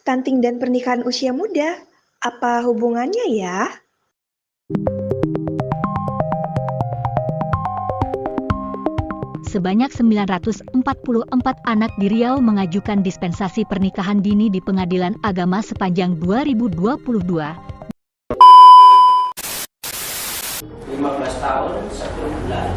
Stunting dan pernikahan usia muda, apa hubungannya ya? Sebanyak 944 anak di Riau mengajukan dispensasi pernikahan dini di Pengadilan Agama sepanjang 2022. 15 tahun, 1 bulan.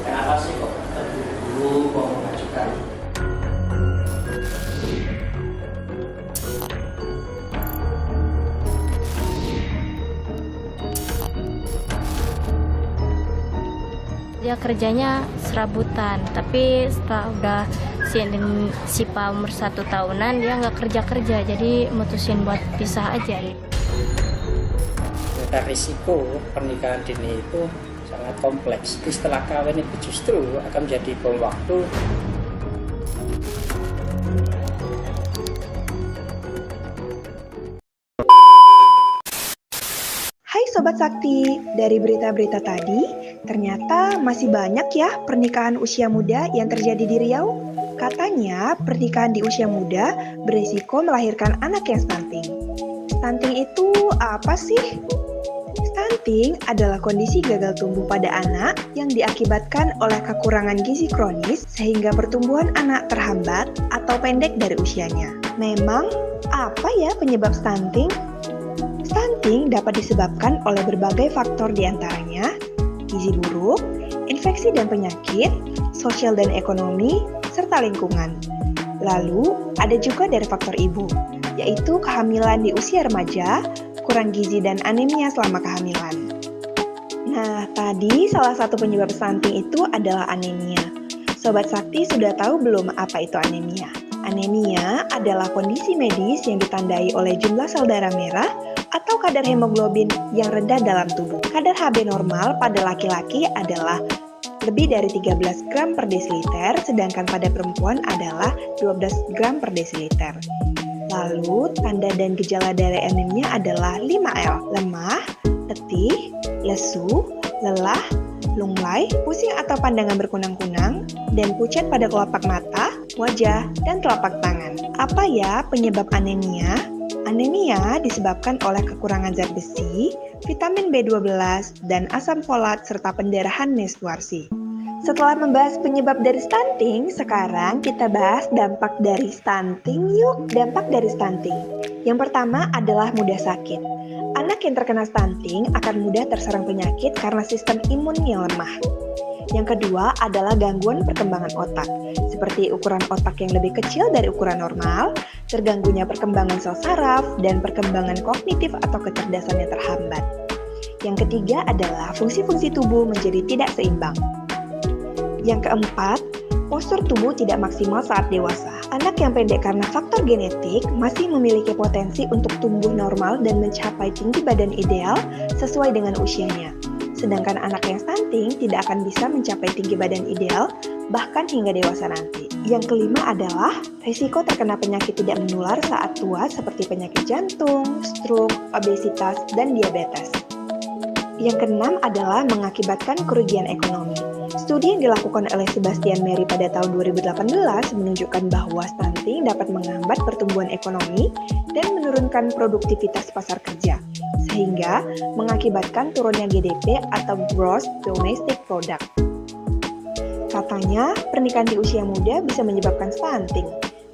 Kenapa sih kok terburu-buru mau mengajukan? Dia kerjanya serabutan, tapi setelah udah Sipa umur 1 tahunan dia nggak kerja, jadi mutusin buat pisah aja. Ternyata risiko pernikahan dini itu sangat kompleks. Setelah kawin itu justru akan menjadi bom waktu. Hai Sobat Sakti, dari berita-berita tadi, ternyata masih banyak ya pernikahan usia muda yang terjadi di Riau. Katanya pernikahan di usia muda beresiko melahirkan anak yang stunting. Stunting itu apa sih? Stunting adalah kondisi gagal tumbuh pada anak yang diakibatkan oleh kekurangan gizi kronis sehingga pertumbuhan anak terhambat atau pendek dari usianya. Memang apa ya penyebab stunting? Stunting dapat disebabkan oleh berbagai faktor diantaranya gizi buruk, infeksi dan penyakit, sosial dan ekonomi, serta lingkungan. Lalu, ada juga dari faktor ibu, yaitu kehamilan di usia remaja, kurang gizi dan anemia selama kehamilan. Nah, tadi salah satu penyebab stunting itu adalah anemia. Sobat Sakti sudah tahu belum apa itu anemia? Anemia adalah kondisi medis yang ditandai oleh jumlah sel darah merah atau kadar hemoglobin yang rendah dalam tubuh. Kadar Hb normal pada laki-laki adalah lebih dari 13 gram per desiliter, sedangkan pada perempuan adalah 12 gram per desiliter. Lalu, tanda dan gejala dari anemia adalah 5L, lemah, letih, lesu, lelah, lunglai, pusing atau pandangan berkunang-kunang, dan pucat pada kelopak mata, wajah, dan telapak tangan. Apa ya penyebab anemia? Anemia disebabkan oleh kekurangan zat besi, vitamin B12, dan asam folat serta pendarahan menstruasi. Setelah membahas penyebab dari stunting, sekarang kita bahas dampak dari stunting yuk. Dampak dari stunting. Yang pertama adalah mudah sakit. Anak yang terkena stunting akan mudah terserang penyakit karena sistem imun yang lemah. Yang kedua adalah gangguan perkembangan otak, seperti ukuran otak yang lebih kecil dari ukuran normal, terganggunya perkembangan sel saraf, dan perkembangan kognitif atau kecerdasan yang terhambat. Yang ketiga adalah fungsi-fungsi tubuh menjadi tidak seimbang. Yang keempat, postur tubuh tidak maksimal saat dewasa. Anak yang pendek karena faktor genetik masih memiliki potensi untuk tumbuh normal dan mencapai tinggi badan ideal sesuai dengan usianya. Sedangkan anak yang stunting tidak akan bisa mencapai tinggi badan ideal bahkan hingga dewasa nanti. Yang kelima adalah risiko terkena penyakit tidak menular saat tua seperti penyakit jantung, stroke, obesitas, dan diabetes. Yang keenam adalah mengakibatkan kerugian ekonomi. Studi yang dilakukan oleh Sebastian Mary pada tahun 2018 menunjukkan bahwa stunting dapat menghambat pertumbuhan ekonomi dan menurunkan produktivitas pasar kerja, sehingga mengakibatkan turunnya GDP atau Gross Domestic Product. Katanya, pernikahan di usia muda bisa menyebabkan stunting.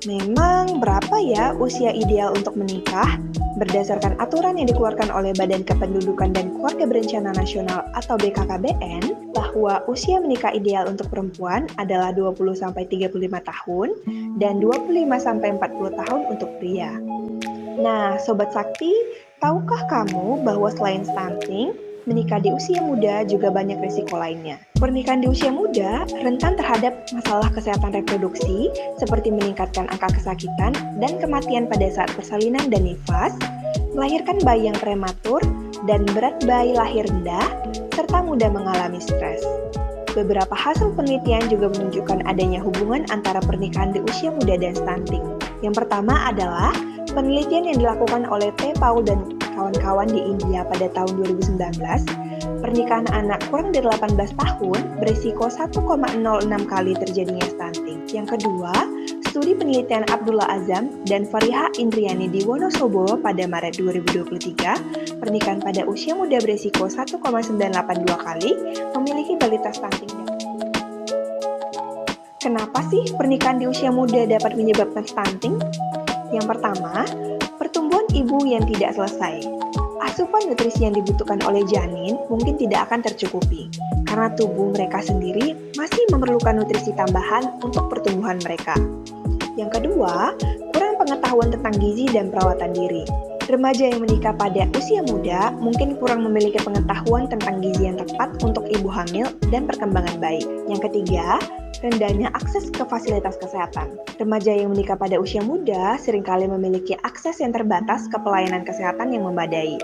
Memang berapa ya usia ideal untuk menikah? Berdasarkan aturan yang dikeluarkan oleh Badan Kependudukan dan Keluarga Berencana Nasional atau BKKBN, bahwa usia menikah ideal untuk perempuan adalah 20-35 tahun dan 25-40 tahun untuk pria. Nah, Sobat Sakti, tahukah kamu bahwa selain stunting, menikah di usia muda juga banyak risiko lainnya? Pernikahan di usia muda rentan terhadap masalah kesehatan reproduksi seperti meningkatkan angka kesakitan dan kematian pada saat persalinan dan nifas, melahirkan bayi yang prematur, dan berat bayi lahir rendah, serta mudah mengalami stres. Beberapa hasil penelitian juga menunjukkan adanya hubungan antara pernikahan di usia muda dan stunting. Yang pertama adalah penelitian yang dilakukan oleh P. Paul dan kawan-kawan di India pada tahun 2019, pernikahan anak kurang dari 18 tahun berisiko 1,06 kali terjadinya stunting. Yang kedua, Studi penelitian Abdullah Azam dan Fariha Indriani di Wonosobo pada Maret 2023, pernikahan pada usia muda berisiko 1,982 kali memiliki balita stunting. Kenapa sih pernikahan di usia muda dapat menyebabkan stunting? Yang pertama, pertumbuhan ibu yang tidak selesai. Asupan nutrisi yang dibutuhkan oleh janin mungkin tidak akan tercukupi, karena tubuh mereka sendiri masih memerlukan nutrisi tambahan untuk pertumbuhan mereka. Yang kedua, kurang pengetahuan tentang gizi dan perawatan diri. Remaja yang menikah pada usia muda mungkin kurang memiliki pengetahuan tentang gizi yang tepat untuk ibu hamil dan perkembangan bayi. Yang ketiga, rendahnya akses ke fasilitas kesehatan. Remaja yang menikah pada usia muda seringkali memiliki akses yang terbatas ke pelayanan kesehatan yang memadai.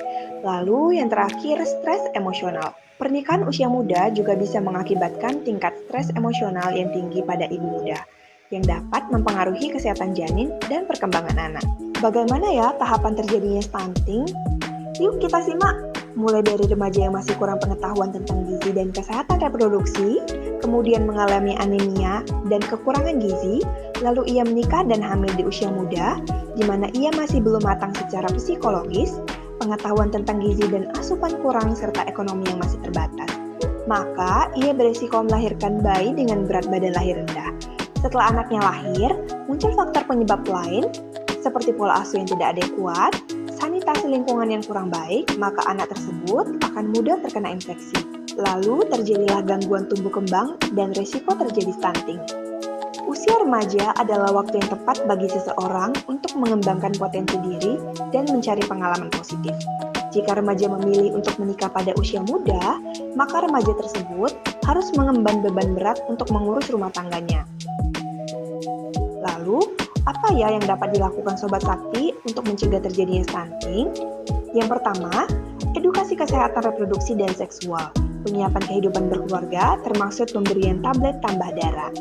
Lalu yang terakhir, stres emosional. Pernikahan usia muda juga bisa mengakibatkan tingkat stres emosional yang tinggi pada ibu muda, yang dapat mempengaruhi kesehatan janin dan perkembangan anak. Bagaimana ya tahapan terjadinya stunting? Yuk kita simak. Mulai dari remaja yang masih kurang pengetahuan tentang gizi dan kesehatan reproduksi, kemudian mengalami anemia dan kekurangan gizi, lalu ia menikah dan hamil di usia muda, di mana ia masih belum matang secara psikologis, pengetahuan tentang gizi dan asupan kurang, serta ekonomi yang masih terbatas. Maka, ia beresiko melahirkan bayi dengan berat badan lahir rendah. Setelah anaknya lahir, muncul faktor penyebab lain, seperti pola asuh yang tidak adekuat, sanitasi lingkungan yang kurang baik, maka anak tersebut akan mudah terkena infeksi. Lalu terjadilah gangguan tumbuh kembang dan risiko terjadi stunting. Usia remaja adalah waktu yang tepat bagi seseorang untuk mengembangkan potensi diri dan mencari pengalaman positif. Jika remaja memilih untuk menikah pada usia muda, maka remaja tersebut harus mengemban beban berat untuk mengurus rumah tangganya. Lalu, apa ya yang dapat dilakukan Sobat Sakti untuk mencegah terjadinya stunting? Yang pertama, edukasi kesehatan reproduksi dan seksual. Penyiapan kehidupan berkeluarga termasuk pemberian tablet tambah darah.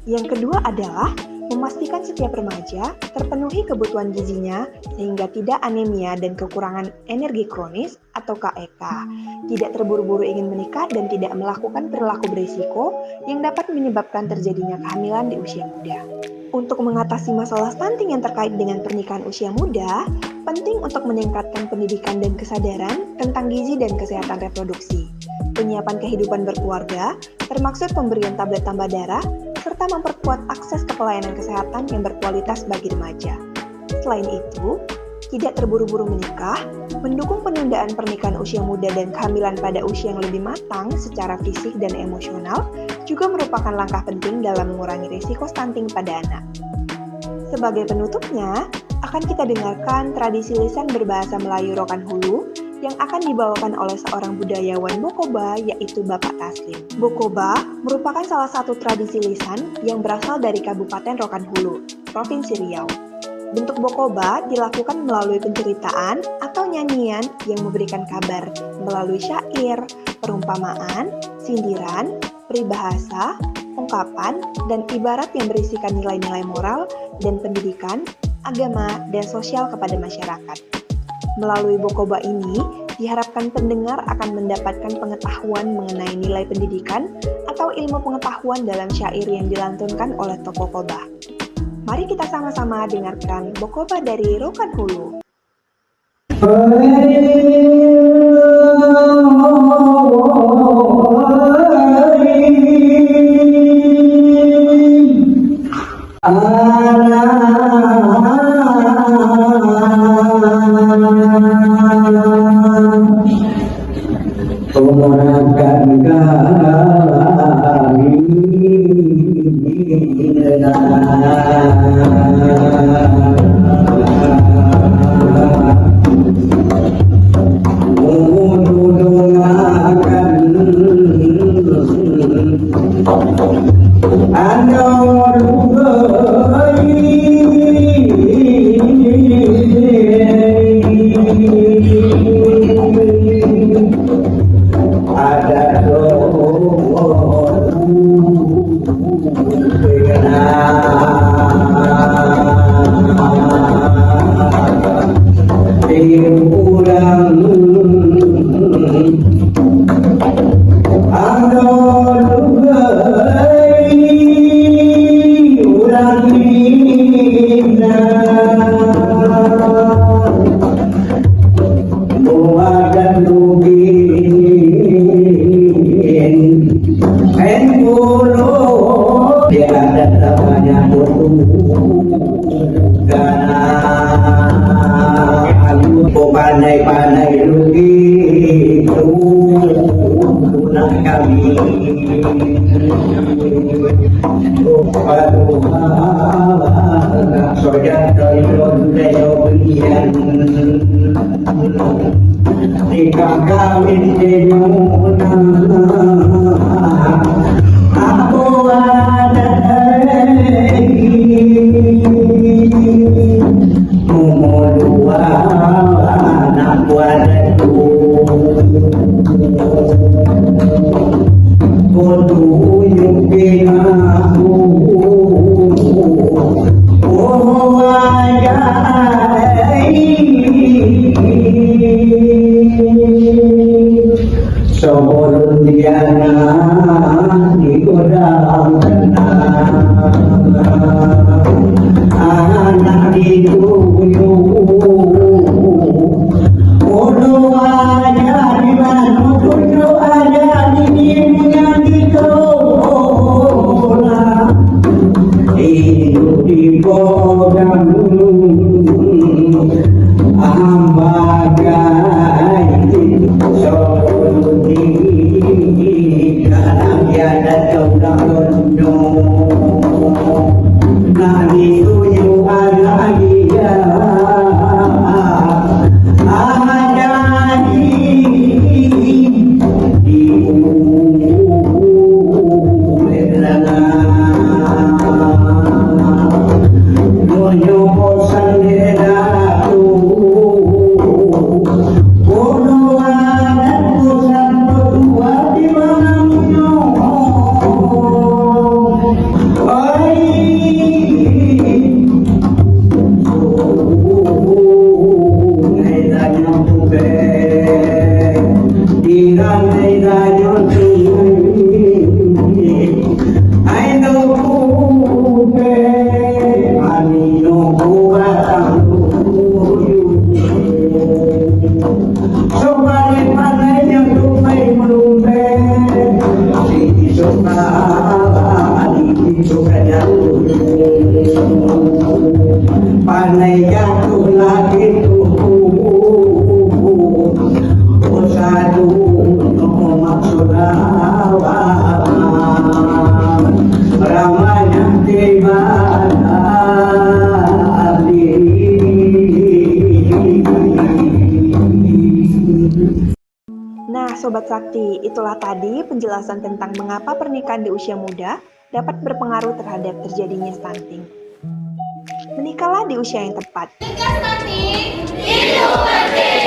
Yang kedua adalah memastikan setiap remaja terpenuhi kebutuhan gizinya sehingga tidak anemia dan kekurangan energi kronis atau KEK, tidak terburu-buru ingin menikah dan tidak melakukan perilaku berisiko yang dapat menyebabkan terjadinya kehamilan di usia muda. Untuk mengatasi masalah stunting yang terkait dengan pernikahan usia muda, penting untuk meningkatkan pendidikan dan kesadaran tentang gizi dan kesehatan reproduksi, penyiapan kehidupan berkeluarga, termaksud pemberian tablet tambah darah, serta memperkuat akses ke pelayanan kesehatan yang berkualitas bagi remaja. Selain itu, tidak terburu-buru menikah, mendukung penundaan pernikahan usia muda dan kehamilan pada usia yang lebih matang secara fisik dan emosional juga merupakan langkah penting dalam mengurangi risiko stunting pada anak. Sebagai penutupnya, akan kita dengarkan tradisi lisan berbahasa Melayu Rokan Hulu yang akan dibawakan oleh seorang budayawan Bokoba, yaitu Bapak Taslim. Bokoba merupakan salah satu tradisi lisan yang berasal dari Kabupaten Rokan Hulu, Provinsi Riau. Bentuk Bokoba dilakukan melalui penceritaan atau nyanyian yang memberikan kabar melalui syair, perumpamaan, sindiran, peribahasa, ungkapan, dan ibarat yang berisikan nilai-nilai moral dan pendidikan, agama, dan sosial kepada masyarakat. Melalui Bokoba ini, diharapkan pendengar akan mendapatkan pengetahuan mengenai nilai pendidikan atau ilmu pengetahuan dalam syair yang dilantunkan oleh tokoh Koba. Mari kita sama-sama dengarkan Bokoba dari Rokan Hulu. Ada nak kami soja telur deobian tika kawin denyuna aku ada umur dua anak buatku kudu yukin aku oh ajai sebelum dia digodam anak dituju kudu aja di mana kudu aja di dunia dikelola hidup di program ambagai sebelum dalam tiada taulang nadi tuju ada dia ajadi di belanga dojo bosan dedaku bodoh adat bosan berdua di manamnya panai jatuh lagi tubuh satu maksud awam ramanya tiba Nah, Sobat Sakti, itulah tadi penjelasan tentang mengapa pernikahan di usia muda dapat berpengaruh terhadap terjadinya stunting. Menikahlah di usia yang tepat. Menikah stunting, itu penting.